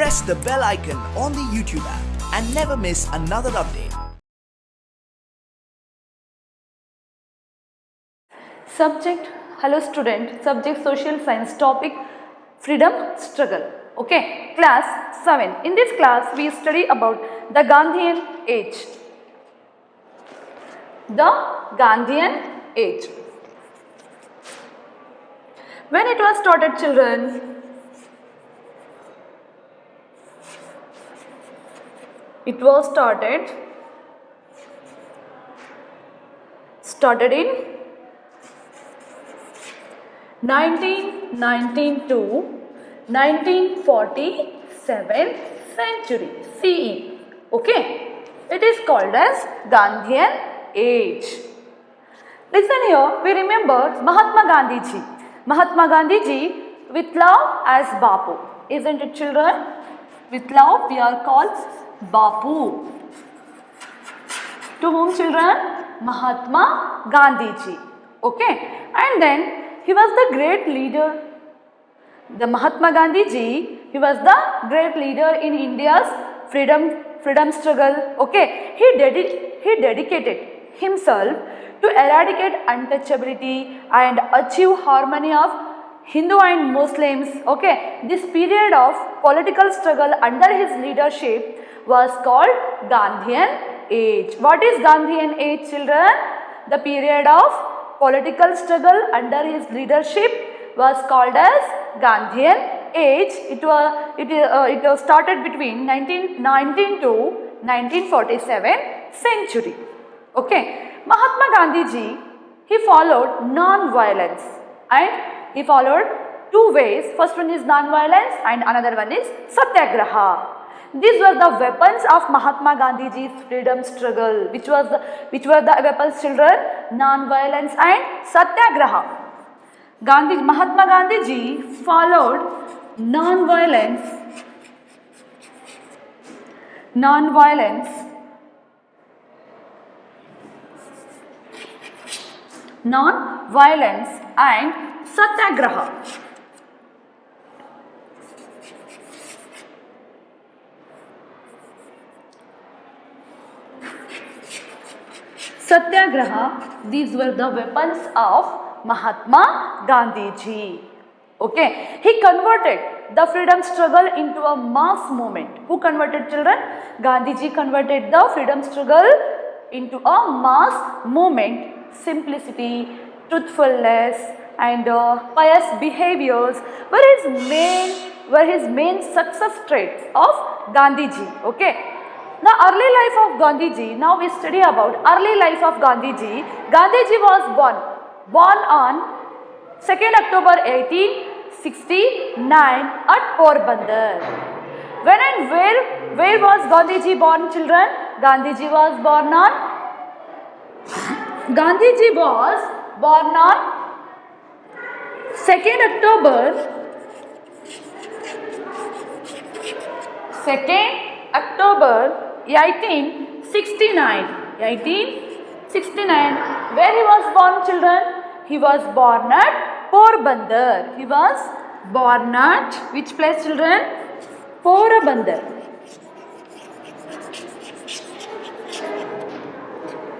press the bell icon on the YouTube app and never miss another update. Subject, hello student, subject social science, topic freedom struggle. Okay, class 7. In this class we study about the Gandhian age. The Gandhian age. When it was started, children? It was started in 1919 to 1947 century CE. Okay, it is called as Gandhian age. Listen here, we remember Mahatma Gandhi ji. Mahatma Gandhi ji with love as Bapu. Isn't it, children? With love we are called Bapu. To whom, children? Mahatma Gandhi ji. Okay, and then he was the great leader. The Mahatma Gandhi ji, he was the great leader in India's freedom struggle. Okay, he dedicated himself to eradicate untouchability and achieve harmony of Hindu and Muslims. Okay, this period of political struggle under his leadership was called Gandhian age. What is Gandhian age, children? The period of political struggle under his leadership was called as Gandhian age. It was started between 1919 to 1947 century. Okay, Mahatma Gandhi ji, he followed non-violence and he followed two ways. First one is non-violence and another one is satyagraha. These were the weapons of Mahatma Gandhi ji's freedom struggle. Which were the weapons, children? Non-violence and satyagraha. Mahatma Gandhi ji followed non-violence and satyagraha. Satyagraha, these were the weapons of Mahatma Gandhi ji. Okay, he converted the freedom struggle into a mass movement. Who converted, children? Gandhi ji converted the freedom struggle into a mass movement. Simplicity, truthfulness and pious behaviors were his main success traits of Gandhi ji. Okay. The early life of Gandhi ji, now we study about early life of Gandhi ji. Gandhi ji was born on 2nd October 1869 at Porbandar. When and where was Gandhi ji born, children? Gandhi ji was born on 2nd October 1869. Where he was born, children? He was born at Porbandar. He was born at which place, children? Porbandar.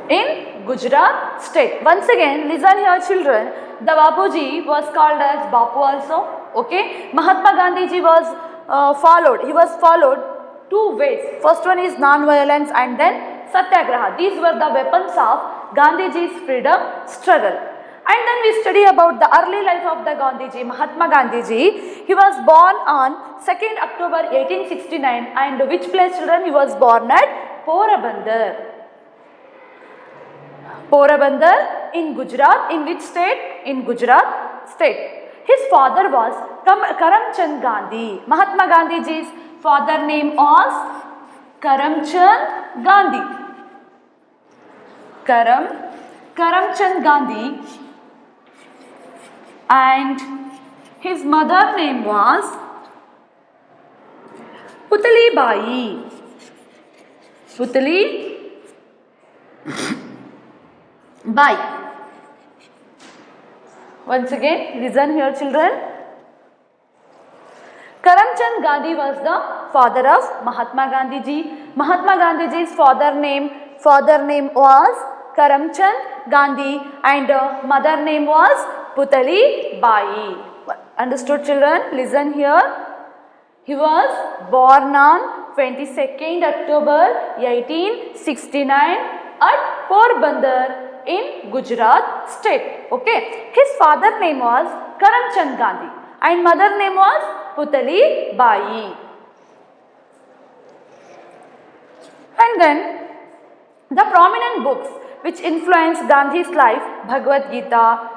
In Gujarat state. Once again, listen here, children. The Bapuji was called as Bapu also. Okay. Mahatma Gandhi ji was followed. He was followed two ways. First one is non-violence and then satyagraha. These were the weapons of Gandhi ji's freedom struggle. And then we study about the early life of the Gandhi ji, Mahatma Gandhi ji. He was born on 2nd October 1869 and which place, children? He was born at Porbandar. Porbandar in Gujarat. In which state? In Gujarat state. His father was Karamchand Gandhi. Mahatma Gandhi ji's father name was Karamchand Gandhi. Karamchand Gandhi, and his mother name was Putali Bai. Once again, listen here, children. Karamchand Gandhi was the father of Mahatma Gandhi ji. Mahatma Gandhi ji's father name was Karamchand Gandhi and mother name was Putali Bai. Understood children? Listen here. He was born on 22nd October 1869 at Porbandar in Gujarat state. Okay. His father name was Karamchand Gandhi and mother name was Putali Bai. And then the prominent books which influenced Gandhi's life, Bhagavad Gita,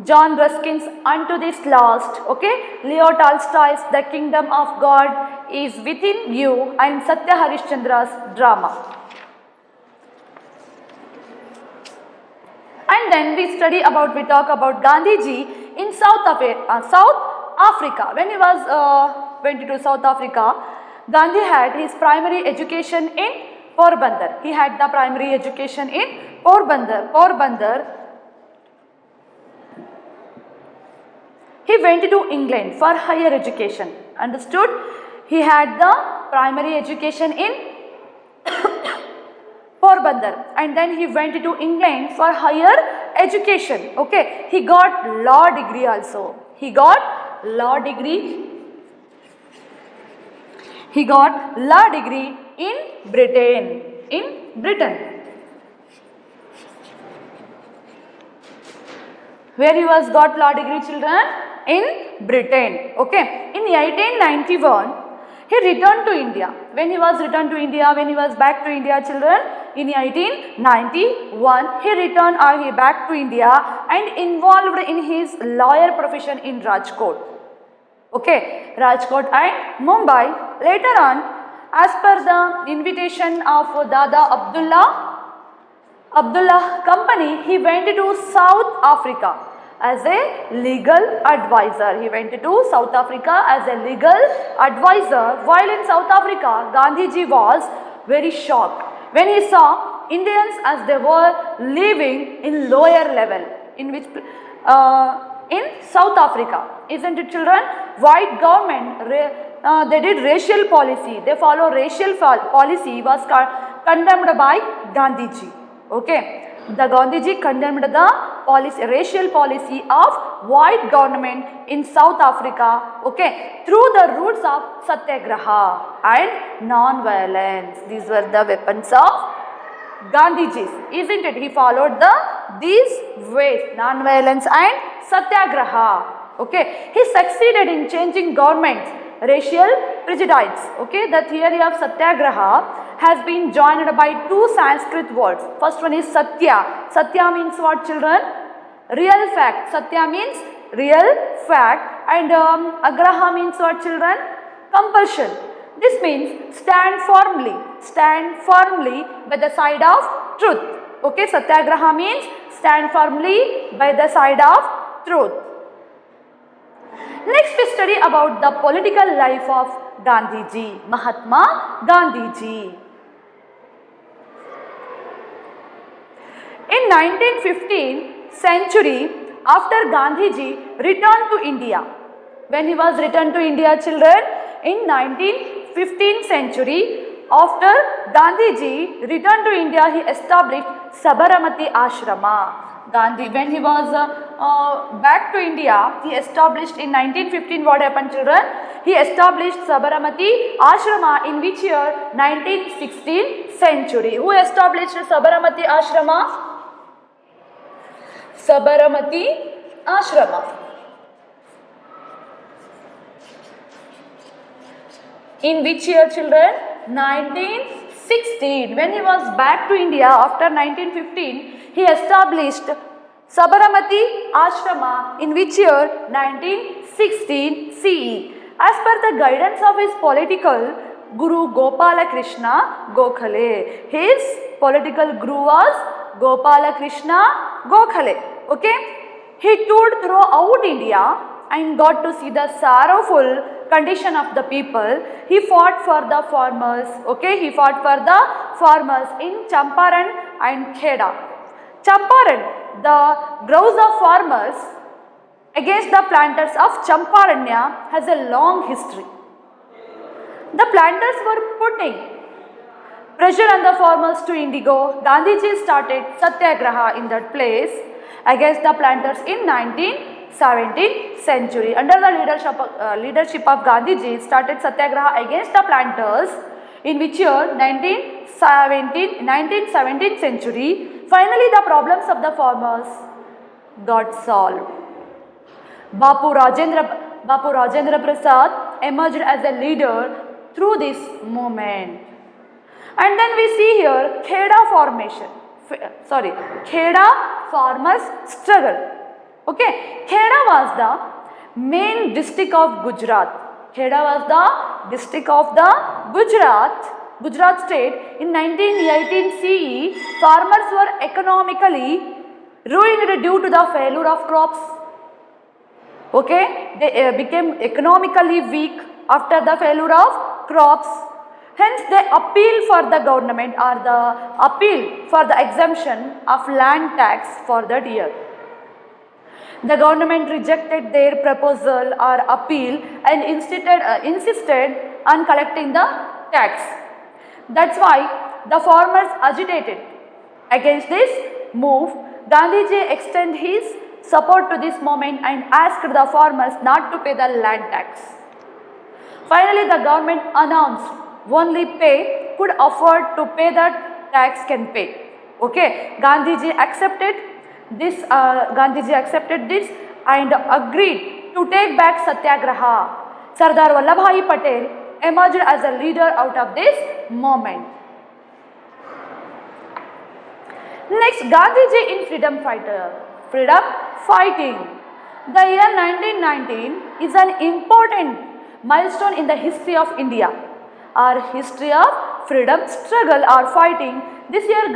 John Ruskin's Unto This Last, okay, Leo Tolstoy's The Kingdom of God is Within You and Satya Harishchandra's drama. And then we talk about Gandhiji in South Africa. When he went to South Africa, Gandhi had his primary education in Porbandar. He had the primary education in Porbandar. He went to England for higher education. Understood? He had the primary education in Porbandar and then he went to England for higher education. Okay. He got law degree also. He got law degree in Britain. Where he was got law degree, children? In Britain. Okay. In 1891, he returned to India. When he was back to India, children, in 1891, he returned back to India and involved in his lawyer profession in Rajkot. Okay, Rajkot and Mumbai. Later on, as per the invitation of Dada Abdullah Company, he went to South Africa as a legal advisor. He went to South Africa as a legal advisor. While in South Africa, Gandhiji was very shocked when he saw Indians as they were living in lower level in South Africa. Isn't it, children? White government, they did racial policy. They follow racial policy was condemned by Gandhiji. Okay. The Gandhiji condemned the racial policy of white government in South Africa, okay, through the roots of satyagraha and non-violence. These were the weapons of Gandhiji's, isn't it? He followed these ways, non-violence and satyagraha, okay. He succeeded in changing government's racial prejudice, okay. The theory of satyagraha has been joined by two Sanskrit words. First one is Satya. Satya means what, children? Real fact. Satya means real fact and Agraha means what, children? Compulsion. This means stand firmly by the side of truth. Okay, Satyagraha means stand firmly by the side of truth. Next we study about the political life of Gandhiji, Mahatma Gandhiji. In 1915 century, after Gandhiji returned to India, when he was returned to India, children, in 1915 century, after Gandhiji returned to India, he established Sabaramati Ashrama. Gandhi, when he was back to India, he established in 1915, what happened, children? He established Sabaramati Ashrama in which year? 1916 century. Who established Sabaramati Ashrama? Sabaramati Ashrama. In which year, children? 1916. When he was back to India after 1915, he established Sabaramati Ashrama in which year? 1916 CE. As per the guidance of his political guru Gopala Krishna Gokhale. His political guru was Gopala Krishna Gokhale. Okay. He toured throughout India and got to see the sorrowful condition of the people. He fought for the farmers. Okay. He fought for the farmers in Champaran and Kheda. Champaran, the grouse of farmers against the planters of Champaranya has a long history. The planters were putting pressure on the farmers to indigo. Gandhiji started Satyagraha in that place against the planters in 17th century. Under the leadership of Gandhiji, started Satyagraha against the planters in which year 19th century. Finally, the problems of the farmers got solved. Bapu Rajendra Prasad emerged as a leader through this movement. And then we see here Kheda farmers struggle. Okay, Kheda was the main district of Gujarat. Kheda was the district of the Gujarat state. In 1918 CE, farmers were economically ruined due to the failure of crops. Okay, they became economically weak after the failure of crops. Hence, they appeal for the government or the appeal for the exemption of land tax for that year. The government rejected their proposal or appeal and insisted on collecting the tax. That's why the farmers agitated against this move. Gandhiji extended his support to this movement and asked the farmers not to pay the land tax. Finally, the government announced only pay could afford to pay the tax can pay. Okay, Gandhiji accepted this and agreed to take back Satyagraha. Sardar Vallabhbhai Patel emerged as a leader out of this movement. Next, Gandhiji in freedom fighting. The year 1919 is an important milestone in the history of India. Our history of freedom struggle or fighting. This year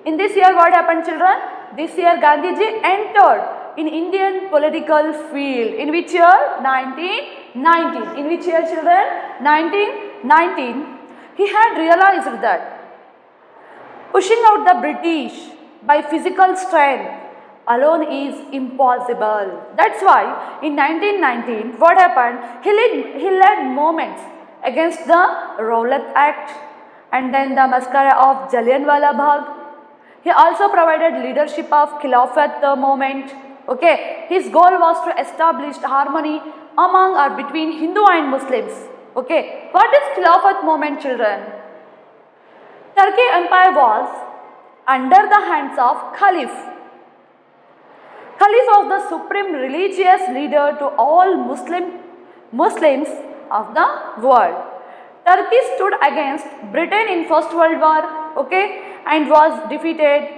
in this year what happened, children? This year Gandhiji entered in Indian political field. In which year? 1919. In which year, children? 1919. He had realized that pushing out the British by physical strength alone is impossible. That's why in 1919 what happened? He led movements against the Rowlatt Act and then the massacre of Jallianwala Bagh. He also provided leadership of Khilafat movement. Okay, his goal was to establish harmony among or between Hindu and Muslims. Okay, what is Khilafat movement, children? Turkey Empire was under the hands of Caliph. Caliph was the supreme religious leader to all Muslims of the world. Turkey stood against Britain in First World War, okay, and was defeated.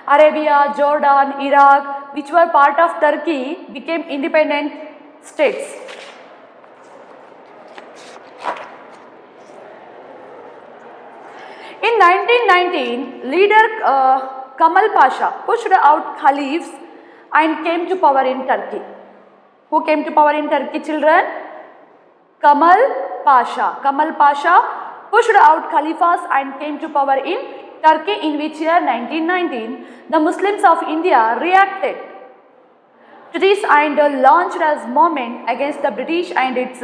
Arabia, Jordan, Iraq, which were part of Turkey, became independent states. In 1919, leader Kamal Pasha pushed out caliphs and came to power in Turkey. Who came to power in Turkey, children? Kamal Pasha. Kamal Pasha pushed out caliphs and came to power in Turkey, in which year 1919. The Muslims of India reacted to this and launched a movement against the British and its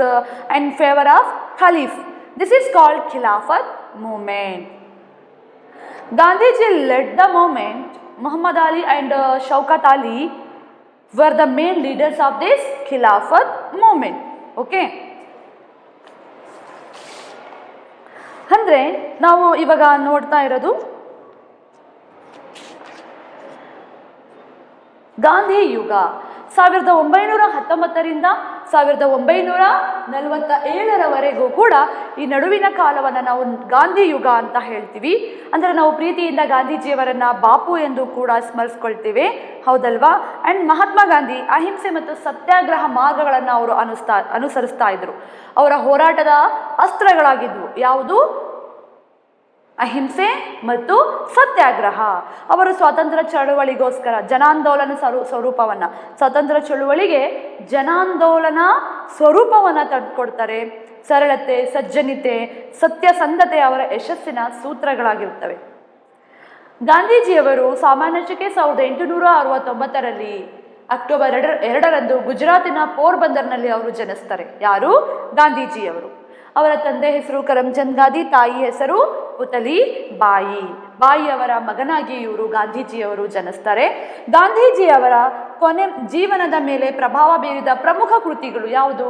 in favor of Caliph. This is called Khilafat movement. Gandhiji led the movement. Muhammad Ali and Shaukat Ali were the main leaders of this Khilafat movement. Okay. ಅಂದರೆ ನಾವು ಇವಾಗ ನೋಡ್ತಾ ಇರೋದು ಗಾಂಧಿ ಯುಗ 1919ರಿಂದ 1947ರವರೆಗೂ ಕೂಡ ಈ ನಡುವಿನ ಕಾಲವನ್ನು ನಾವು ಗಾಂಧಿ ಯುಗ ಅಂತ ಹೇಳ್ತೀವಿ. ಅಂದರೆ ನಾವು ಪ್ರೀತಿಯಿಂದ ಗಾಂಧೀಜಿಯವರನ್ನು ಬಾಪು ಎಂದು ಕೂಡ ಸ್ಮರಿಸ್ಕೊಳ್ತೀವಿ, ಹೌದಲ್ವಾ? ಆ್ಯಂಡ್ ಮಹಾತ್ಮ ಗಾಂಧಿ ಅಹಿಂಸೆ ಮತ್ತು ಸತ್ಯಾಗ್ರಹ ಮಾರ್ಗಗಳನ್ನು ಅವರು ಅನುಸರಿಸ್ತಾ ಇದ್ರು. ಅವರ ಹೋರಾಟದ ಅಸ್ತ್ರಗಳಾಗಿದ್ವು ಯಾವುದು? ಅಹಿಂಸೆ ಮತ್ತು ಸತ್ಯಾಗ್ರಹ. ಅವರು ಸ್ವಾತಂತ್ರ್ಯ ಚಳುವಳಿಗೋಸ್ಕರ ಜನಾಂದೋಲನ ಸ್ವರೂಪವನ್ನು ಸ್ವಾತಂತ್ರ್ಯ ಚಳುವಳಿಗೆ ಜನಾಂದೋಲನ ಸ್ವರೂಪವನ್ನು ತಂದುಕೊಡ್ತಾರೆ. ಸರಳತೆ, ಸಜ್ಜನಿತೆ, ಸತ್ಯಸಂಧತೆ ಅವರ ಯಶಸ್ಸಿನ ಸೂತ್ರಗಳಾಗಿರುತ್ತವೆ. ಗಾಂಧೀಜಿಯವರು ಸಾಮಾನ್ಯ ಶಕೆ 1869ರಲ್ಲಿ ಅಕ್ಟೋಬರ್ 2ರಂದು ಗುಜರಾತಿನ ಪೋರ್ಬಂದರ್ನಲ್ಲಿ ಅವರು ಜನಿಸ್ತಾರೆ. ಯಾರು? ಗಾಂಧೀಜಿಯವರು. ಅವರ ತಂದೆ ಹೆಸರು ಕರಮ್ಚಂದ್ ಗಾಂಧಿ, ತಾಯಿ ಹೆಸರು ಪುತಲಿ ಬಾಯಿ. ಬಾಯಿಯವರ ಮಗನಾಗಿ ಇವರು ಗಾಂಧೀಜಿಯವರು ಜನಿಸ್ತಾರೆ. ಗಾಂಧೀಜಿಯವರ ಜೀವನದ ಮೇಲೆ ಪ್ರಭಾವ ಬೀರಿದ ಪ್ರಮುಖ ಕೃತಿಗಳು ಯಾವುದು?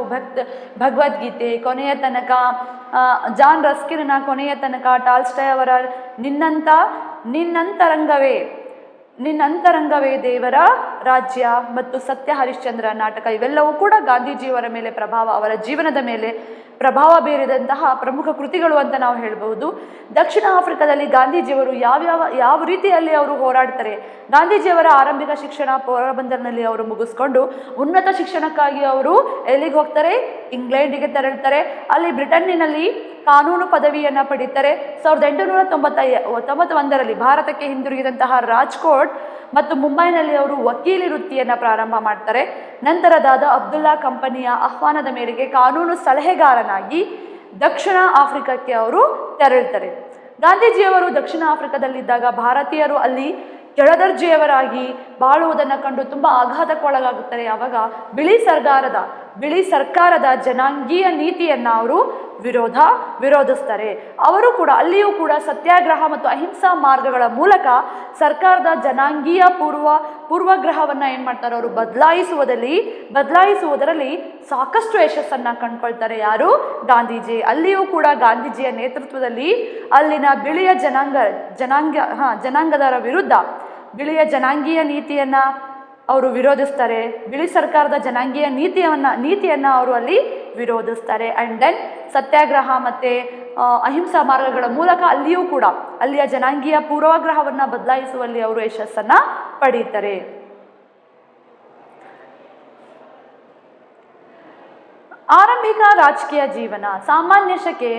ಭಗವದ್ಗೀತೆ, ಕೊನೆಯ ತನಕ, ಜಾನ್ ರಸ್ಕಿನ್ನ ಕೊನೆಯ ತನಕ, ಟಾಲ್ಸ್ಟಾಯ್ ಅವರ ನಿನ್ನಂತರಂಗವೇ ದೇವರ ರಾಜ್ಯ ಮತ್ತು ಸತ್ಯ ಹರಿಶ್ಚಂದ್ರ ನಾಟಕ, ಇವೆಲ್ಲವೂ ಕೂಡ ಗಾಂಧೀಜಿಯವರ ಮೇಲೆ ಅವರ ಜೀವನದ ಮೇಲೆ ಪ್ರಭಾವ ಬೀರಿದಂತಹ ಪ್ರಮುಖ ಕೃತಿಗಳು ಅಂತ ನಾವು ಹೇಳ್ಬಹುದು. ದಕ್ಷಿಣ ಆಫ್ರಿಕಾದಲ್ಲಿ ಗಾಂಧೀಜಿಯವರು ಯಾವ ರೀತಿಯಲ್ಲಿ ಅವರು ಹೋರಾಡ್ತಾರೆ? ಗಾಂಧೀಜಿಯವರ ಆರಂಭಿಕ ಶಿಕ್ಷಣ ಪೋರಬಂದರ್ನಲ್ಲಿ ಅವರು ಮುಗಿಸ್ಕೊಂಡು ಉನ್ನತ ಶಿಕ್ಷಣಕ್ಕಾಗಿ ಅವರು ಎಲ್ಲಿಗೆ ಹೋಗ್ತಾರೆ? ಇಂಗ್ಲೆಂಡಿಗೆ ತೆರಳ್ತಾರೆ. ಅಲ್ಲಿ ಬ್ರಿಟನ್ನಿನಲ್ಲಿ ಕಾನೂನು ಪದವಿಯನ್ನು ಪಡೀತಾರೆ. 1891ರಲ್ಲಿ ಭಾರತಕ್ಕೆ ಹಿಂದಿರುಗಿದಂತಹ ರಾಜ್ಕೋಟ್ ಮತ್ತು ಮುಂಬೈನಲ್ಲಿ ಅವರು ವಕೀಲಿ ವೃತ್ತಿಯನ್ನು ಪ್ರಾರಂಭ ಮಾಡ್ತಾರೆ. ನಂತರ ದಾದಾ ಅಬ್ದುಲ್ಲಾ ಕಂಪನಿಯ ಆಹ್ವಾನದ ಮೇರೆಗೆ ಕಾನೂನು ಸಲಹೆಗಾರನಾಗಿ ದಕ್ಷಿಣ ಆಫ್ರಿಕಕ್ಕೆ ಅವರು ತೆರಳ್ತಾರೆ. ಗಾಂಧೀಜಿಯವರು ದಕ್ಷಿಣ ಆಫ್ರಿಕಾದಲ್ಲಿದ್ದಾಗ ಭಾರತೀಯರು ಅಲ್ಲಿ ಕೆಳದರ್ಜೆಯವರಾಗಿ ಬಾಳುವುದನ್ನು ಕಂಡು ತುಂಬ ಆಘಾತಕ್ಕೊಳಗಾಗುತ್ತಾರೆ. ಆವಾಗ ಬಿಳಿ ಸರ್ಕಾರದ ಜನಾಂಗೀಯ ನೀತಿಯನ್ನು ಅವರು ವಿರೋಧಿಸ್ತಾರೆ. ಅವರು ಕೂಡ ಅಲ್ಲಿಯೂ ಕೂಡ ಸತ್ಯಾಗ್ರಹ ಮತ್ತು ಅಹಿಂಸಾ ಮಾರ್ಗಗಳ ಮೂಲಕ ಸರ್ಕಾರದ ಜನಾಂಗೀಯ ಪೂರ್ವಗ್ರಹವನ್ನು ಏನು ಮಾಡ್ತಾರೆ? ಅವರು ಬದಲಾಯಿಸುವುದರಲ್ಲಿ ಸಾಕಷ್ಟು ಯಶಸ್ಸನ್ನು ಕಂಡುಕೊಳ್ತಾರೆ. ಯಾರು? ಗಾಂಧೀಜಿ. ಅಲ್ಲಿಯೂ ಕೂಡ ಗಾಂಧೀಜಿಯ ನೇತೃತ್ವದಲ್ಲಿ ಅಲ್ಲಿನ ಬಿಳಿಯ ಜನಾಂಗದವರ ವಿರುದ್ಧ ಬಿಳಿಯ ಜನಾಂಗೀಯ ನೀತಿಯನ್ನು ಅವರು ವಿರೋಧಿಸ್ತಾರೆ. ಬಿಳಿ ಸರ್ಕಾರದ ಜನಾಂಗೀಯ ನೀತಿಯನ್ನು ಅವರು ಅಲ್ಲಿ ವಿರೋಧಿಸ್ತಾರೆ. ಆ್ಯಂಡ್ ದೆನ್ ಸತ್ಯಾಗ್ರಹ ಮತ್ತು ಅಹಿಂಸಾ ಮಾರ್ಗಗಳ ಮೂಲಕ ಅಲ್ಲಿಯೂ ಕೂಡ ಅಲ್ಲಿಯ ಜನಾಂಗೀಯ ಪೂರ್ವಗ್ರಹವನ್ನು ಬದಲಾಯಿಸುವಲ್ಲಿ ಅವರು ಯಶಸ್ಸನ್ನು ಪಡೀತಾರೆ. ಆರಂಭಿಕ ರಾಜಕೀಯ ಜೀವನ. ಸಾಮಾನ್ಯ ಶಕೆ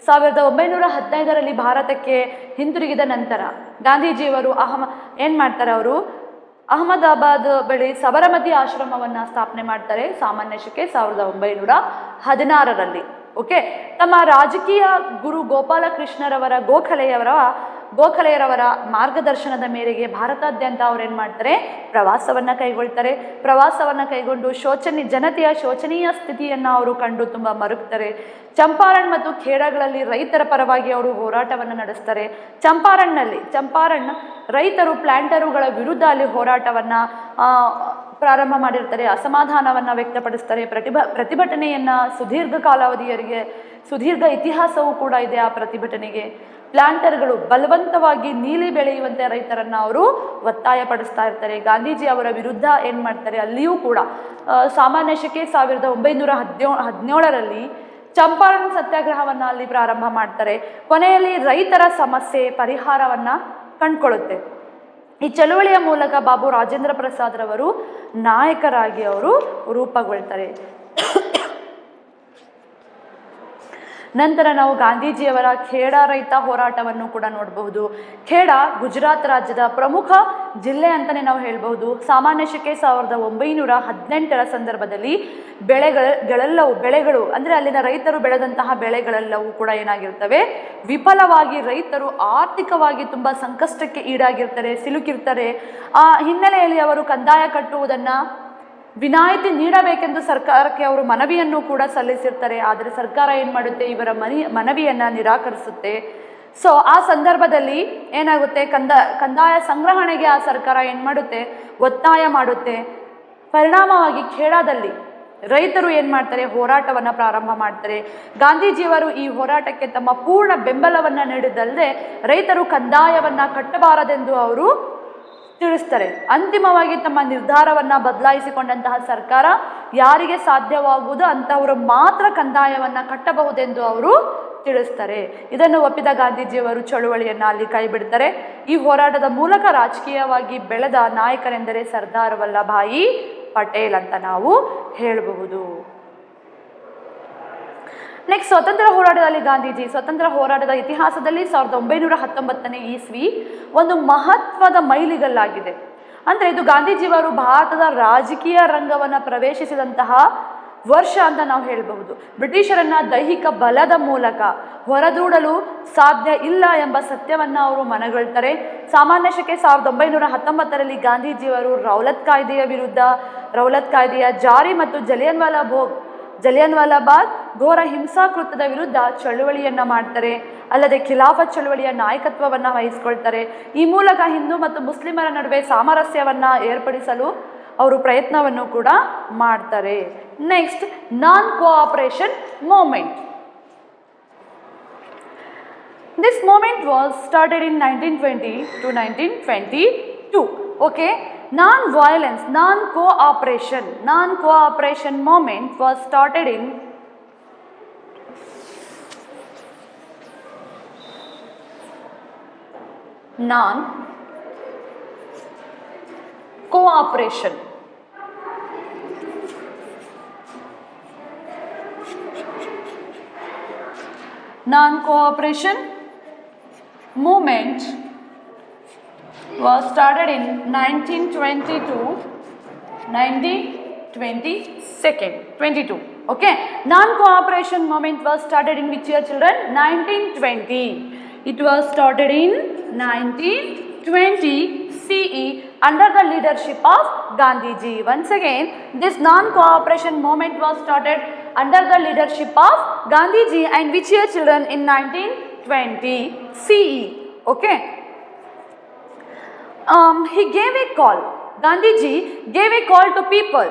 1915ರಲ್ಲಿ ಭಾರತಕ್ಕೆ ಹಿಂತಿರುಗಿದ ನಂತರ ಗಾಂಧೀಜಿಯವರು ಏನು ಮಾಡ್ತಾರೆ? ಅವರು ಅಹಮದಾಬಾದ್ ಬಳಿ ಸಬರಮತಿ ಆಶ್ರಮವನ್ನು ಸ್ಥಾಪನೆ ಮಾಡ್ತಾರೆ. ಸಾಮಾನ್ಯ ಶಕೆ 1916ರಲ್ಲಿ. ಓಕೆ, ತಮ್ಮ ರಾಜಕೀಯ ಗುರು ಗೋಪಾಲಕೃಷ್ಣರವರ ಗೋಖಲೆಯರವರ ಮಾರ್ಗದರ್ಶನದ ಮೇರೆಗೆ ಭಾರತಾದ್ಯಂತ ಅವ್ರು ಏನು ಮಾಡ್ತಾರೆ? ಪ್ರವಾಸವನ್ನು ಕೈಗೊಂಡು ಜನತೆಯ ಶೋಚನೀಯ ಸ್ಥಿತಿಯನ್ನು ಅವರು ಕಂಡು ತುಂಬ ಮರುಗ್ತಾರೆ. ಚಂಪಾರಣ್ ಮತ್ತು ಖೇಡಗಳಲ್ಲಿ ರೈತರ ಪರವಾಗಿ ಅವರು ಹೋರಾಟವನ್ನು ನಡೆಸ್ತಾರೆ. ಚಂಪಾರಣ್ ರೈತರು ಪ್ಲಾಂಟರುಗಳ ವಿರುದ್ಧ ಅಲ್ಲಿ ಹೋರಾಟವನ್ನು ಪ್ರಾರಂಭ ಮಾಡಿರ್ತಾರೆ. ಅಸಮಾಧಾನವನ್ನು ವ್ಯಕ್ತಪಡಿಸ್ತಾರೆ. ಪ್ರತಿಭಟನೆಯನ್ನು ಸುದೀರ್ಘ ಇತಿಹಾಸವೂ ಕೂಡ ಇದೆ ಆ ಪ್ರತಿಭಟನೆಗೆ. ಪ್ಲಾಂಟರ್ಗಳು ಬಲವಂತವಾಗಿ ನೀಲಿ ಬೆಳೆಯುವಂತೆ ರೈತರನ್ನು ಅವರು ಒತ್ತಾಯಪಡಿಸ್ತಾ ಇರ್ತಾರೆ. ಗಾಂಧೀಜಿ ಅವರ ವಿರುದ್ಧ ಏನು ಮಾಡ್ತಾರೆ? ಅಲ್ಲಿಯೂ ಕೂಡ ಸಾಮಾನ್ಯ ಶಕೆ 1917ರಲ್ಲಿ ಚಂಪಾರಣ್ ಸತ್ಯಾಗ್ರಹವನ್ನು ಅಲ್ಲಿ ಪ್ರಾರಂಭ ಮಾಡ್ತಾರೆ. ಕೊನೆಯಲ್ಲಿ ರೈತರ ಸಮಸ್ಯೆ ಪರಿಹಾರವನ್ನು ಕಂಡುಕೊಳ್ಳುತ್ತೆ. ಈ ಚಳುವಳಿಯ ಮೂಲಕ ಬಾಬು ರಾಜೇಂದ್ರ ಪ್ರಸಾದ್ ರವರು ನಾಯಕರಾಗಿ ಅವರು ರೂಪುಗೊಳ್ತಾರೆ. ನಂತರ ನಾವು ಗಾಂಧೀಜಿಯವರ ಖೇಡಾ ರೈತ ಹೋರಾಟವನ್ನು ಕೂಡ ನೋಡಬಹುದು. ಖೇಡಾ ಗುಜರಾತ್ ರಾಜ್ಯದ ಪ್ರಮುಖ ಜಿಲ್ಲೆ ಅಂತಲೇ ನಾವು ಹೇಳ್ಬಹುದು. ಸಾಮಾನ್ಯ ಶಕೆ 1918ರ ಸಂದರ್ಭದಲ್ಲಿ ಬೆಳೆಗಳು ಅಂದರೆ ಅಲ್ಲಿನ ರೈತರು ಬೆಳೆದಂತಹ ಬೆಳೆಗಳೆಲ್ಲವೂ ಕೂಡ ಏನಾಗಿರ್ತವೆ? ವಿಫಲವಾಗಿ ರೈತರು ಆರ್ಥಿಕವಾಗಿ ತುಂಬ ಸಂಕಷ್ಟಕ್ಕೆ ಈಡಾಗಿರ್ತಾರೆ, ಸಿಲುಕಿರ್ತಾರೆ. ಆ ಹಿನ್ನೆಲೆಯಲ್ಲಿ ಅವರು ಕಂದಾಯ ಕಟ್ಟುವುದನ್ನು ವಿನಾಯಿತಿ ನೀಡಬೇಕೆಂದು ಸರ್ಕಾರಕ್ಕೆ ಅವರು ಮನವಿಯನ್ನು ಕೂಡ ಸಲ್ಲಿಸಿರ್ತಾರೆ. ಆದರೆ ಸರ್ಕಾರ ಏನು ಮಾಡುತ್ತೆ? ಇವರ ಮನವಿಯನ್ನು ನಿರಾಕರಿಸುತ್ತೆ. ಸೊ ಆ ಸಂದರ್ಭದಲ್ಲಿ ಏನಾಗುತ್ತೆ? ಕಂದಾಯ ಸಂಗ್ರಹಣೆಗೆ ಆ ಸರ್ಕಾರ ಏನು ಮಾಡುತ್ತೆ? ಒತ್ತಾಯ ಮಾಡುತ್ತೆ. ಪರಿಣಾಮವಾಗಿ ಖೇಡಾದಲ್ಲಿ ರೈತರು ಏನು ಮಾಡ್ತಾರೆ? ಹೋರಾಟವನ್ನು ಪ್ರಾರಂಭ ಮಾಡ್ತಾರೆ. ಗಾಂಧೀಜಿಯವರು ಈ ಹೋರಾಟಕ್ಕೆ ತಮ್ಮ ಪೂರ್ಣ ಬೆಂಬಲವನ್ನು ನೀಡಿದ್ದಲ್ಲದೆ ರೈತರು ಕಂದಾಯವನ್ನು ಕಟ್ಟಬಾರದೆಂದು ಅವರು ತಿಳಿಸ್ತಾರೆ. ಅಂತಿಮವಾಗಿ ತಮ್ಮ ನಿರ್ಧಾರವನ್ನು ಬದಲಾಯಿಸಿಕೊಂಡಂತಹ ಸರ್ಕಾರ ಯಾರಿಗೆ ಸಾಧ್ಯವಾಗುವುದು ಅಂತವರು ಮಾತ್ರ ಕಂದಾಯವನ್ನು ಕಟ್ಟಬಹುದೆಂದು ಅವರು ತಿಳಿಸ್ತಾರೆ. ಇದನ್ನು ಒಪ್ಪಿದ ಗಾಂಧೀಜಿಯವರು ಚಳುವಳಿಯನ್ನು ಅಲ್ಲಿ ಕೈಬಿಡ್ತಾರೆ. ಈ ಹೋರಾಟದ ಮೂಲಕ ರಾಜಕೀಯವಾಗಿ ಬೆಳೆದ ನಾಯಕರೆಂದರೆ ಸರ್ದಾರ್ ವಲ್ಲಭಾಯಿ ಪಟೇಲ್ ಅಂತ ನಾವು ಹೇಳಬಹುದು. ನೆಕ್ಸ್ಟ್, ಸ್ವತಂತ್ರ ಹೋರಾಟದಲ್ಲಿ ಗಾಂಧೀಜಿ. ಸ್ವತಂತ್ರ ಹೋರಾಟದ ಇತಿಹಾಸದಲ್ಲಿ 1919ನೇ ಇಸ್ವಿ ಒಂದು ಮಹತ್ವದ ಮೈಲಿಗಲ್ಲಾಗಿದೆ. ಅಂದರೆ ಇದು ಗಾಂಧೀಜಿಯವರು ಭಾರತದ ರಾಜಕೀಯ ರಂಗವನ್ನು ಪ್ರವೇಶಿಸಿದಂತಹ ವರ್ಷ ಅಂತ ನಾವು ಹೇಳಬಹುದು. ಬ್ರಿಟಿಷರನ್ನು ದೈಹಿಕ ಬಲದ ಮೂಲಕ ಹೊರದೂಡಲು ಸಾಧ್ಯ ಇಲ್ಲ ಎಂಬ ಸತ್ಯವನ್ನು ಅವರು ಮನಗೊಳ್ತಾರೆ. ಸಾಮಾನ್ಯ ಶಕೆ 1919ರಲ್ಲಿ ಗಾಂಧೀಜಿಯವರು ರೌಲತ್ ಕಾಯ್ದೆಯ ಜಾರಿ ಮತ್ತು ಜಲಿಯನ್ವಾಲಾ ಜಲಿಯನ್ವಾಲಾ ಬಾಗ್ ಘೋರ ಹಿಂಸಾಕೃತ್ಯದ ವಿರುದ್ಧ ಚಳುವಳಿಯನ್ನು ಮಾಡ್ತಾರೆ. ಅಲ್ಲದೆ ಖಿಲಾಫತ್ ಚಳುವಳಿಯ ನಾಯಕತ್ವವನ್ನು ವಹಿಸ್ಕೊಳ್ತಾರೆ. ಈ ಮೂಲಕ ಹಿಂದೂ ಮತ್ತು ಮುಸ್ಲಿಮರ ನಡುವೆ ಸಾಮರಸ್ಯವನ್ನು ಏರ್ಪಡಿಸಲು ಅವರು ಪ್ರಯತ್ನವನ್ನು ಕೂಡ ಮಾಡ್ತಾರೆ. Next, non cooperation movement. This movement was started in 1920 to 1922. Okay, non-violence, non-cooperation movement was started in non-cooperation. Non-cooperation movement was started in 1922. Okay, non-cooperation movement was started in which year, children? 1920. It was started in 1920 CE under the leadership of Gandhiji. Once again, this non-cooperation movement was started under the leadership of Gandhiji, and which year, children? In 1920 CE. Okay. He gave a call. Gandhiji gave a call to people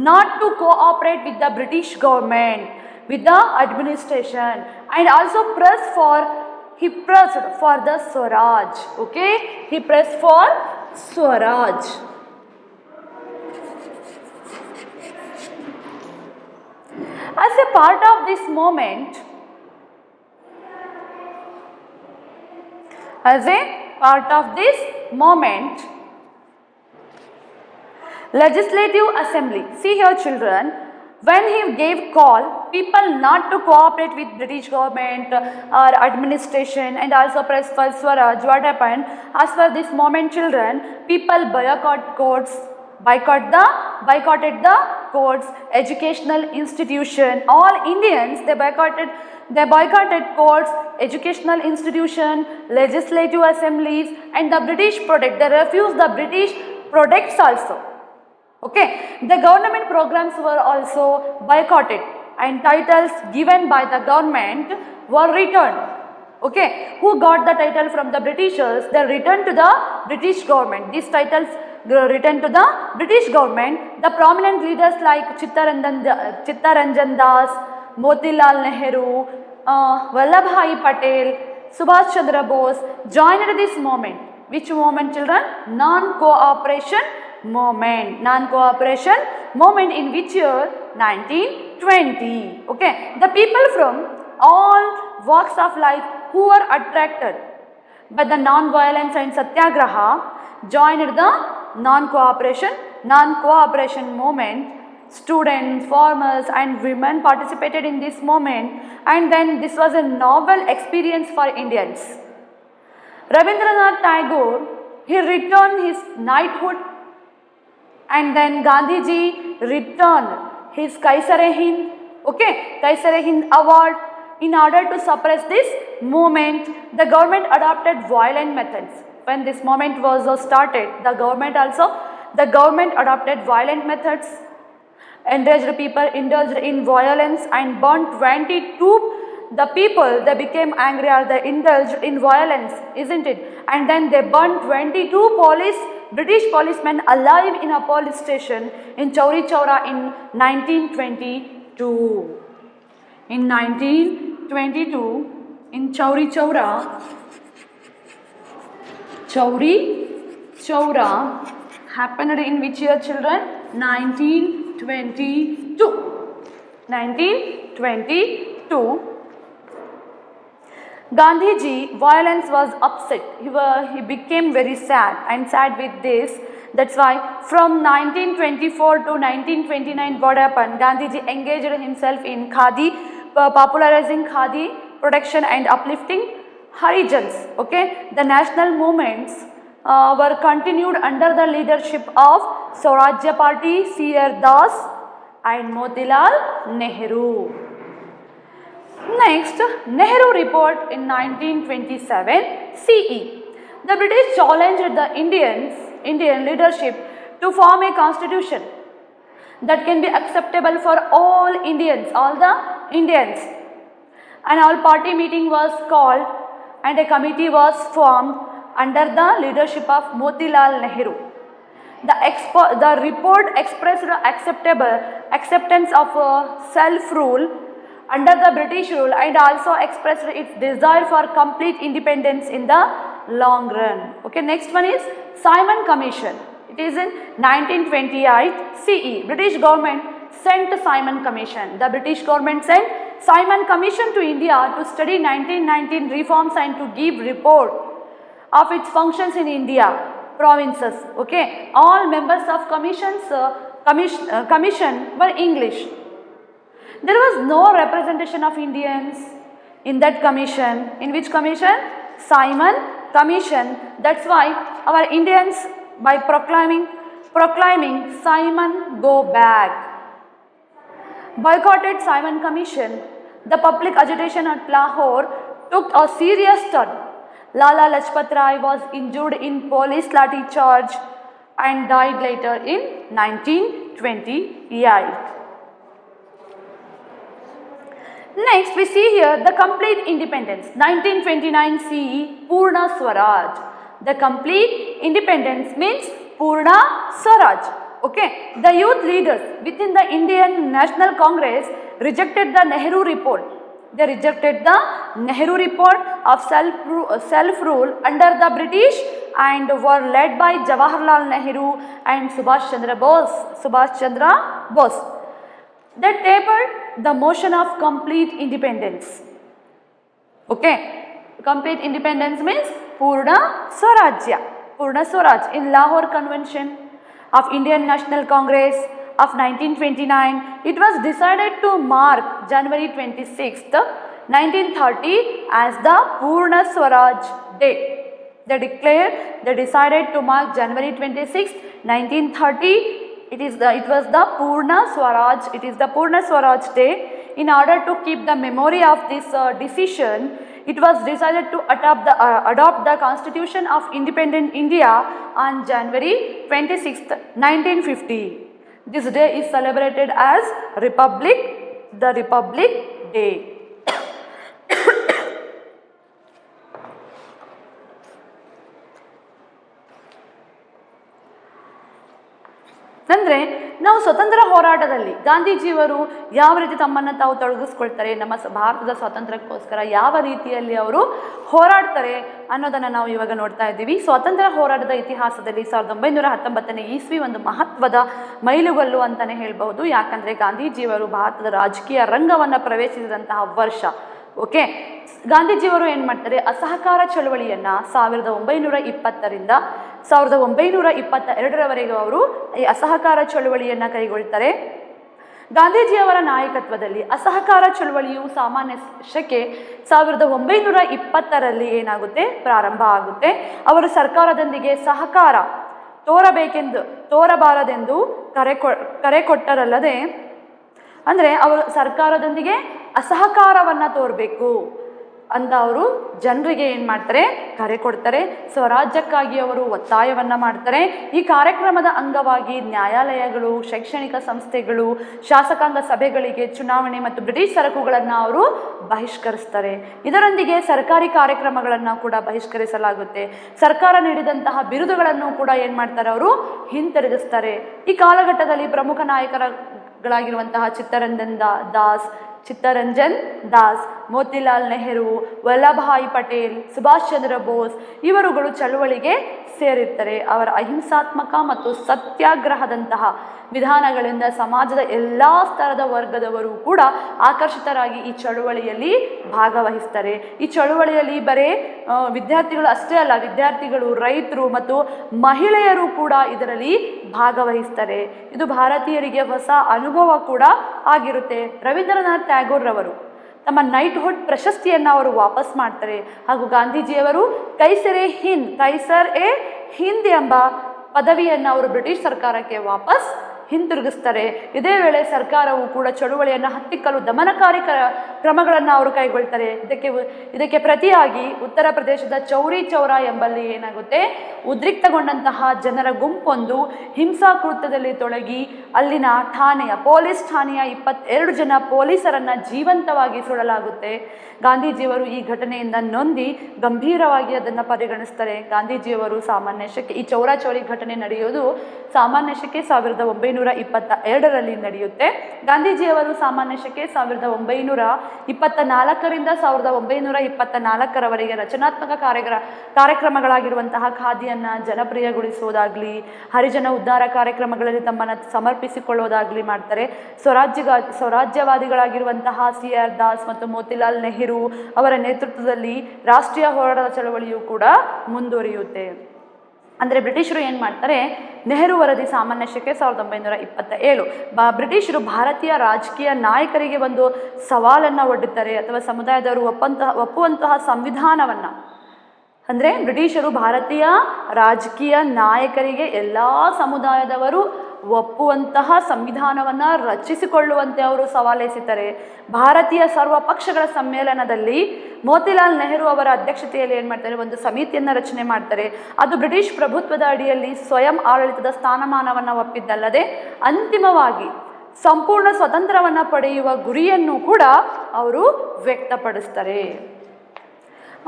not to cooperate with the British government, with the administration, and also he pressed for the Swaraj. Okay, he pressed for Swaraj. As a part of this movement, Legislative Assembly. See here, children, when he gave call people not to cooperate with British government or administration and also press for Swaraj, what happened? As per this moment, children, people boycotted the courts, educational institution. All Indians, they boycotted courts, educational institution, legislative assemblies, and the British product. They refused the British products also. Okay, the government programs were also boycotted, and titles given by the government were returned. Okay, who got the title from the Britishers? They returned to the British government. These titles returned to the British government. The prominent leaders like Chittaranjan Das, Motilal Nehru, Vallabhbhai Patel, Subhash Chandra Bose joined this movement. Which movement, children? Non-cooperation movement. Non-cooperation movement in which year? 1920. Okay, the people from all walks of life who were attracted by the non-violence and satyagraha joined the non-cooperation movement. Students, farmers, and women participated in this movement, and then this was a novel experience for Indians. Rabindranath Tagore, he returned his knighthood, and then Gandhiji returned his Kaisar-e-Hind, Kaisar-e-Hind award. In order to suppress this movement, the government adopted violent methods. When this movement was started, the government adopted violent methods, indulged in violence, and burnt 22. The people, they became angry, or they indulged in violence, isn't it? And then they burnt 22 British policemen alive in a police station in Chauri Chaura in 1922. In 1922, in Chauri Chaura happened in which year, children? 1922. 1922. Gandhiji, violence was upset. He became very sad with this. That's why from 1924 to 1929, what happened? Gandhiji engaged himself in Khadi, popularizing Khadi production and uplifting Harijans. Okay, the national movements were continued under the leadership of Swarajya Party, C.R. Das and Motilal Nehru. Next, Nehru Report in 1927 CE. The British challenged the Indian leadership to form a constitution. that can be acceptable for all Indians, all the Indians. An all-party meeting was called and a committee was formed under the leadership of Motilal Nehru. The report expressed acceptance of self-rule under the British rule and also expressed its desire for complete independence in the long run. Okay, next one is Simon Commission. It is in 1928 CE. British government sent Simon Commission. The British government sent Simon Commission to India to study 1919 reforms and to give report of its functions in India provinces. Okay, all members of commission were English. There was no representation of Indians in that commission. In which commission? Simon Commission. That's why our Indians, by proclaiming Simon go back, boycotted Simon Commission. The public agitation at Lahore took a serious turn. Lala Lajpat Rai was injured in police lathi charge and died later in 1928. Next, we see here the complete independence. 1929 CE, Purna Swaraj. The complete independence means Purna Swaraj. Okay, the youth leaders within the Indian National Congress rejected the Nehru report. They rejected the Nehru report of self-rule under the British and were led by Jawaharlal Nehru and Subhash Chandra Bose. They tabled the motion of complete independence. Okay, complete independence means Purna Swarajya. Purna Swaraj in Lahore Convention of Indian National Congress of 1929, it was decided to mark January 26th, 1930 as the Purna Swaraj Day. They decided to mark January 26th, 1930. It was the Purna Swaraj. It is the Purna Swaraj Day. In order to keep the memory of this decision, it was decided to adopt the Constitution of Independent India on January 26th, 1950. This day is celebrated as the Republic Day. ಅಂದರೆ ನಾವು ಸ್ವತಂತ್ರ ಹೋರಾಟದಲ್ಲಿ ಗಾಂಧೀಜಿಯವರು ಯಾವ ರೀತಿ ತಮ್ಮನ್ನು ತಾವು ತೊಡಗಿಸ್ಕೊಳ್ತಾರೆ, ನಮ್ಮ ಭಾರತದ ಸ್ವಾತಂತ್ರ್ಯಕ್ಕೋಸ್ಕರ ಯಾವ ರೀತಿಯಲ್ಲಿ ಅವರು ಹೋರಾಡ್ತಾರೆ ಅನ್ನೋದನ್ನು ನಾವು ಇವಾಗ ನೋಡ್ತಾ ಇದ್ದೀವಿ. ಸ್ವಾತಂತ್ರ್ಯ ಹೋರಾಟದ ಇತಿಹಾಸದಲ್ಲಿ 1919ನೇ ಇಸ್ವಿ ಒಂದು ಮಹತ್ವದ ಮೈಲುಗಲ್ಲು ಅಂತಲೇ ಹೇಳ್ಬಹುದು. ಯಾಕಂದರೆ ಗಾಂಧೀಜಿಯವರು ಭಾರತದ ರಾಜಕೀಯ ರಂಗವನ್ನು ಪ್ರವೇಶಿಸಿದಂತಹ ವರ್ಷ. ಓಕೆ, ಗಾಂಧೀಜಿಯವರು ಏನು ಮಾಡ್ತಾರೆ, ಅಸಹಕಾರ ಚಳವಳಿಯನ್ನು 1920ರಿಂದ 1922ರವರೆಗೂ ಅವರು ಈ ಅಸಹಕಾರ ಚಳವಳಿಯನ್ನು ಕೈಗೊಳ್ತಾರೆ. ಗಾಂಧೀಜಿಯವರ ನಾಯಕತ್ವದಲ್ಲಿ ಅಸಹಕಾರ ಚಳವಳಿಯು ಸಾಮಾನ್ಯ ಶಕೆ 1920ರಲ್ಲಿ ಏನಾಗುತ್ತೆ, ಪ್ರಾರಂಭ ಆಗುತ್ತೆ. ಅವರು ಸರ್ಕಾರದೊಂದಿಗೆ ಸಹಕಾರ ತೋರಬಾರದೆಂದು ಕರೆ ಕೊಟ್ಟರಲ್ಲದೆ, ಅಂದರೆ ಅವರು ಸರ್ಕಾರದೊಂದಿಗೆ ಅಸಹಕಾರವನ್ನು ತೋರಬೇಕು ಅಂತ ಅವರು ಜನರಿಗೆ ಏನು ಮಾಡ್ತಾರೆ, ಕರೆ ಕೊಡ್ತಾರೆ. ಸ್ವರಾಜ್ಯಕ್ಕಾಗಿ ಅವರು ಒತ್ತಾಯವನ್ನು ಮಾಡ್ತಾರೆ. ಈ ಕಾರ್ಯಕ್ರಮದ ಅಂಗವಾಗಿ ನ್ಯಾಯಾಲಯಗಳು, ಶೈಕ್ಷಣಿಕ ಸಂಸ್ಥೆಗಳು, ಶಾಸಕಾಂಗ ಸಭೆಗಳಿಗೆ ಚುನಾವಣೆ ಮತ್ತು ಬ್ರಿಟಿಷ್ ಸರಕುಗಳನ್ನು ಅವರು ಬಹಿಷ್ಕರಿಸ್ತಾರೆ. ಇದರೊಂದಿಗೆ ಸರ್ಕಾರಿ ಕಾರ್ಯಕ್ರಮಗಳನ್ನು ಕೂಡ ಬಹಿಷ್ಕರಿಸಲಾಗುತ್ತೆ. ಸರ್ಕಾರ ನೀಡಿದಂತಹ ಬಿರುದುಗಳನ್ನು ಕೂಡ ಏನು ಮಾಡ್ತಾರೆ, ಅವರು ಹಿಂತಿರುಗಿಸ್ತಾರೆ. ಈ ಕಾಲಘಟ್ಟದಲ್ಲಿ ಪ್ರಮುಖ ನಾಯಕರುಗಳಾಗಿರುವಂತಹ ಚಿತ್ತರಂಜನ್ ದಾಸ್, ಮೋತಿಲಾಲ್ ನೆಹರು, ವಲ್ಲಭಭಾಯಿ ಪಟೇಲ್, ಸುಭಾಷ್ ಚಂದ್ರ ಬೋಸ್ ಇವರುಗಳು ಚಳುವಳಿಗೆ ಸೇರಿರ್ತಾರೆ. ಅವರ ಅಹಿಂಸಾತ್ಮಕ ಮತ್ತು ಸತ್ಯಾಗ್ರಹದಂತಹ ವಿಧಾನಗಳಿಂದ ಸಮಾಜದ ಎಲ್ಲ ಸ್ತರದ ವರ್ಗದವರು ಕೂಡ ಆಕರ್ಷಿತರಾಗಿ ಈ ಚಳುವಳಿಯಲ್ಲಿ ಭಾಗವಹಿಸ್ತಾರೆ. ಈ ಚಳುವಳಿಯಲ್ಲಿ ಬರೀ ವಿದ್ಯಾರ್ಥಿಗಳು ಅಷ್ಟೇ ಅಲ್ಲ, ವಿದ್ಯಾರ್ಥಿಗಳು, ರೈತರು ಮತ್ತು ಮಹಿಳೆಯರು ಕೂಡ ಇದರಲ್ಲಿ ಭಾಗವಹಿಸ್ತಾರೆ. ಇದು ಭಾರತೀಯರಿಗೆ ಹೊಸ ಅನುಭವ ಕೂಡ ಆಗಿರುತ್ತೆ. ರವೀಂದ್ರನಾಥ್ ಟ್ಯಾಗೋರ್ ರವರು ತಮ್ಮ ನೈಟ್ಹುಡ್ ಪ್ರಶಸ್ತಿಯನ್ನು ಅವರು ವಾಪಸ್ ಮಾಡ್ತಾರೆ. ಹಾಗೂ ಗಾಂಧೀಜಿಯವರು ಕೈಸರ್ ಎ ಹಿಂದ್ ಎಂಬ ಪದವಿಯನ್ನು ಅವರು ಬ್ರಿಟಿಷ್ ಸರ್ಕಾರಕ್ಕೆ ವಾಪಸ್ ಹಿಂತಿರುಗಿಸ್ತಾರೆ. ಇದೇ ವೇಳೆ ಸರ್ಕಾರವು ಕೂಡ ಚಳುವಳಿಯನ್ನು ಹತ್ತಿಕ್ಕಲು ದಮನಕಾರಿ ಕ್ರಮಗಳನ್ನು ಅವರು ಕೈಗೊಳ್ತಾರೆ. ಇದಕ್ಕೆ ಪ್ರತಿಯಾಗಿ ಉತ್ತರ ಪ್ರದೇಶದ ಚೌರಿ ಚೌರಾ ಎಂಬಲ್ಲಿ ಏನಾಗುತ್ತೆ, ಉದ್ರಿಕ್ತಗೊಂಡಂತಹ ಜನರ ಗುಂಪೊಂದು ಹಿಂಸಾಕೃತ್ಯದಲ್ಲಿ ತೊಡಗಿ ಅಲ್ಲಿನ ಪೊಲೀಸ್ ಠಾಣೆಯ 22 ಜನ ಪೊಲೀಸರನ್ನು ಜೀವಂತವಾಗಿ ಸುಡಲಾಗುತ್ತೆ. ಗಾಂಧೀಜಿಯವರು ಈ ಘಟನೆಯಿಂದ ನೊಂದಿ ಗಂಭೀರವಾಗಿ ಅದನ್ನು ಪರಿಗಣಿಸ್ತಾರೆ. ಗಾಂಧೀಜಿಯವರು ಸಾಮಾನ್ಯ ಶಕೆ, ಈ ಚೌರಾಚೌರಿ ಘಟನೆ ನಡೆಯೋದು ಸಾಮಾನ್ಯ ಶಕೆ 1922ರಲ್ಲಿ ನಡೆಯುತ್ತೆ. ಗಾಂಧೀಜಿಯವರು ಸಾಮಾನ್ಯ ಶಕೆ 1924ರಿಂದ 1924ರವರೆಗೆ ರಚನಾತ್ಮಕ ಕಾರ್ಯಕ್ರಮಗಳಾಗಿರುವಂತಹ ಖಾದಿಯನ್ನು ಜನಪ್ರಿಯಗೊಳಿಸುವುದಾಗಲಿ, ಹರಿಜನ ಉದ್ಧಾರ ಕಾರ್ಯಕ್ರಮಗಳಲ್ಲಿ ತಮ್ಮನ್ನು ಸಮರ್ಪಿಸಿಕೊಳ್ಳೋದಾಗಲಿ ಮಾಡ್ತಾರೆ. ಸ್ವರಾಜ್ಯವಾದಿಗಳಾಗಿರುವಂತಹ CR ದಾಸ್ ಮತ್ತು ಮೋತಿಲಾಲ್ ನೆಹರು ಅವರ ನೇತೃತ್ವದಲ್ಲಿ ರಾಷ್ಟ್ರೀಯ ಹೋರಾಟದ ಚಳವಳಿಯು ಕೂಡ ಮುಂದುವರಿಯುತ್ತೆ. ಅಂದರೆ ಬ್ರಿಟಿಷರು ಏನು ಮಾಡ್ತಾರೆ, ನೆಹರು ವರದಿ ಸಾಮಾನ್ಯ ಶಕೆ 1927 ಬ್ರಿಟಿಷರು ಭಾರತೀಯ ರಾಜಕೀಯ ನಾಯಕರಿಗೆ ಒಂದು ಸವಾಲನ್ನು ಒಡ್ಡುತ್ತಾರೆ, ಅಥವಾ ಸಮುದಾಯದವರು ಒಪ್ಪುವಂತಹ ಸಂವಿಧಾನವನ್ನು, ಅಂದರೆ ಬ್ರಿಟಿಷರು ಭಾರತೀಯ ರಾಜಕೀಯ ನಾಯಕರಿಗೆ ಎಲ್ಲ ಸಮುದಾಯದವರು ಒಪ್ಪುವಂತಹ ಸಂವಿಧಾನವನ್ನು ರಚಿಸಿಕೊಳ್ಳುವಂತೆ ಅವರು ಸವಾಲೆಸೆತಾರೆ. ಭಾರತೀಯ ಸರ್ವ ಪಕ್ಷಗಳ ಸಮ್ಮೇಳನದಲ್ಲಿ ಮೋತಿಲಾಲ್ ನೆಹರು ಅವರ ಅಧ್ಯಕ್ಷತೆಯಲ್ಲಿ ಏನು ಮಾಡ್ತಾರೆ, ಒಂದು ಸಮಿತಿಯನ್ನು ರಚನೆ ಮಾಡ್ತಾರೆ. ಅದು ಬ್ರಿಟಿಷ್ ಪ್ರಭುತ್ವದ ಅಡಿಯಲ್ಲಿ ಸ್ವಯಂ ಆಡಳಿತದ ಸ್ಥಾನಮಾನವನ್ನು ಒಪ್ಪಿದ್ದಲ್ಲದೆ ಅಂತಿಮವಾಗಿ ಸಂಪೂರ್ಣ ಸ್ವತಂತ್ರವನ್ನು ಪಡೆಯುವ ಗುರಿಯನ್ನು ಕೂಡ ಅವರು ವ್ಯಕ್ತಪಡಿಸ್ತಾರೆ.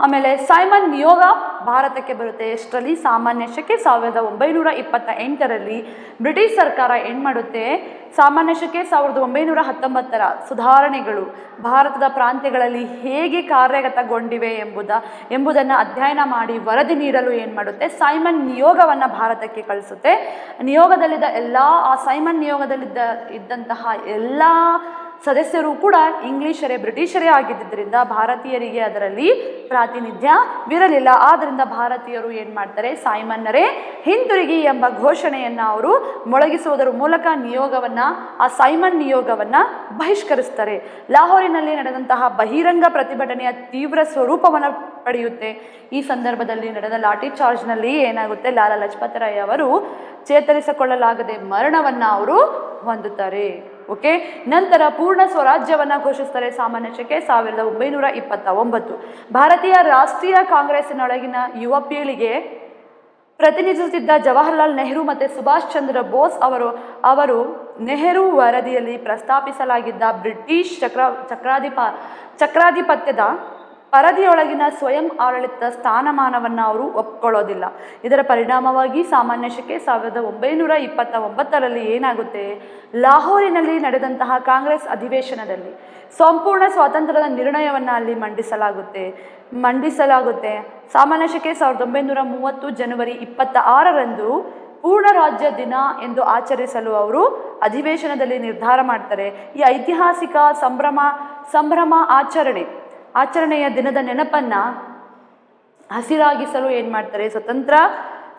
ಆಮೇಲೆ ಸೈಮನ್ ನಿಯೋಗ ಭಾರತಕ್ಕೆ ಬರುತ್ತೆ. ಎಷ್ಟರಲ್ಲಿ? ಸಾಮಾನ್ಯ ಶಕೆ 1928ರಲ್ಲಿ ಬ್ರಿಟಿಷ್ ಸರ್ಕಾರ ಏನು ಮಾಡುತ್ತೆ, ಸಾಮಾನ್ಯ ಶಕೆ 1919ರ ಸುಧಾರಣೆಗಳು ಭಾರತದ ಪ್ರಾಂತ್ಯಗಳಲ್ಲಿ ಹೇಗೆ ಕಾರ್ಯಗತಗೊಂಡಿವೆ ಎಂಬುದನ್ನು ಅಧ್ಯಯನ ಮಾಡಿ ವರದಿ ನೀಡಲು ಏನು ಮಾಡುತ್ತೆ, ಸೈಮನ್ ನಿಯೋಗವನ್ನು ಭಾರತಕ್ಕೆ ಕಳಿಸುತ್ತೆ. ಸೈಮನ್ ನಿಯೋಗದಲ್ಲಿದ್ದಂತಹ ಎಲ್ಲ ಸದಸ್ಯರು ಕೂಡ ಬ್ರಿಟಿಷರೇ ಆಗಿದ್ದರಿಂದ ಭಾರತೀಯರಿಗೆ ಅದರಲ್ಲಿ ಪ್ರಾತಿನಿಧ್ಯವಿರಲಿಲ್ಲ. ಆದ್ದರಿಂದ ಭಾರತೀಯರು ಏನು ಮಾಡ್ತಾರೆ, ಸೈಮನ್ನರೇ ಹಿಂತಿರುಗಿ ಎಂಬ ಘೋಷಣೆಯನ್ನು ಅವರು ಮೊಳಗಿಸುವುದರ ಮೂಲಕ ಸೈಮನ್ ನಿಯೋಗವನ್ನು ಬಹಿಷ್ಕರಿಸ್ತಾರೆ. ಲಾಹೋರಿನಲ್ಲಿ ನಡೆದಂತಹ ಬಹಿರಂಗ ಪ್ರತಿಭಟನೆಯ ತೀವ್ರ ಸ್ವರೂಪವನ್ನು ಪಡೆಯುತ್ತೆ. ಈ ಸಂದರ್ಭದಲ್ಲಿ ನಡೆದ ಲಾಠಿ ಚಾರ್ಜ್ನಲ್ಲಿ ಏನಾಗುತ್ತೆ, ಲಾಲಾ ಲಜಪತ್ ರಾಯ್ ಅವರು ಚೇತರಿಸಿಕೊಳ್ಳಲಾಗದೆ ಮರಣವನ್ನು ಅವರು ಹೊಂದುತ್ತಾರೆ. ಓಕೆ, ನಂತರ ಪೂರ್ಣ ಸ್ವರಾಜ್ಯವನ್ನು ಘೋಷಿಸ್ತಾರೆ. ಸಾಮಾನ್ಯ ಶಕೆ 1929. ಭಾರತೀಯ ರಾಷ್ಟ್ರೀಯ ಕಾಂಗ್ರೆಸ್ಸಿನೊಳಗಿನ ಯುವ ಪೀಳಿಗೆ ಪ್ರತಿನಿಧಿಸುತ್ತಿದ್ದ ಜವಾಹರ್ಲಾಲ್ ನೆಹರು ಮತ್ತು ಸುಭಾಷ್ ಚಂದ್ರ ಬೋಸ್ ಅವರು ನೆಹರು ವರದಿಯಲ್ಲಿ ಪ್ರಸ್ತಾಪಿಸಲಾಗಿದ್ದ ಬ್ರಿಟಿಷ್ ಚಕ್ರಾಧಿಪತ್ಯದ ಪರದಿಯೊಳಗಿನ ಸ್ವಯಂ ಆಡಳಿತ ಸ್ಥಾನಮಾನವನ್ನು ಅವರು ಒಪ್ಕೊಳ್ಳೋದಿಲ್ಲ. ಇದರ ಪರಿಣಾಮವಾಗಿ ಸಾಮಾನ್ಯ ಶಕೆ 1929ರಲ್ಲಿ ಏನಾಗುತ್ತೆ, ಲಾಹೋರಿನಲ್ಲಿ ನಡೆದಂತಹ ಕಾಂಗ್ರೆಸ್ ಅಧಿವೇಶನದಲ್ಲಿ ಸಂಪೂರ್ಣ ಸ್ವಾತಂತ್ರ್ಯದ ನಿರ್ಣಯವನ್ನು ಅಲ್ಲಿ ಮಂಡಿಸಲಾಗುತ್ತೆ. ಸಾಮಾನ್ಯ ಶಕೆ 1930 ಜನವರಿ 26ರಂದು ಪೂರ್ಣ ರಾಜ್ಯ ದಿನ ಎಂದು ಆಚರಿಸಲು ಅವರು ಅಧಿವೇಶನದಲ್ಲಿ ನಿರ್ಧಾರ ಮಾಡ್ತಾರೆ. ಈ ಐತಿಹಾಸಿಕ ಸಂಭ್ರಮ ಆಚರಣೆಯ ದಿನದ ನೆನಪನ್ನು ಹಸಿರಾಗಿಸಲು ಏನು ಮಾಡ್ತಾರೆ,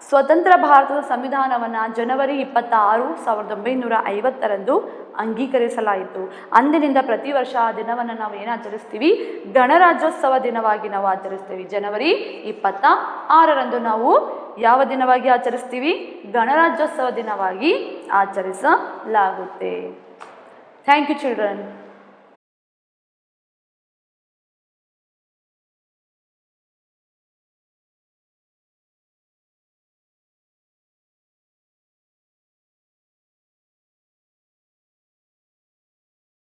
ಸ್ವತಂತ್ರ ಭಾರತದ ಸಂವಿಧಾನವನ್ನು ಜನವರಿ 26, 1950ರಂದು ಅಂಗೀಕರಿಸಲಾಯಿತು. ಅಂದಿನಿಂದ ಪ್ರತಿ ವರ್ಷ ಆ ದಿನವನ್ನು ನಾವು ಏನು ಆಚರಿಸ್ತೀವಿ, ಗಣರಾಜ್ಯೋತ್ಸವ ದಿನವಾಗಿ ನಾವು ಆಚರಿಸ್ತೀವಿ. ಜನವರಿ 26ರಂದು ನಾವು ಯಾವ ದಿನವಾಗಿ ಆಚರಿಸ್ತೀವಿ, ಗಣರಾಜ್ಯೋತ್ಸವ ದಿನವಾಗಿ ಆಚರಿಸಲಾಗುತ್ತೆ. Thank you children.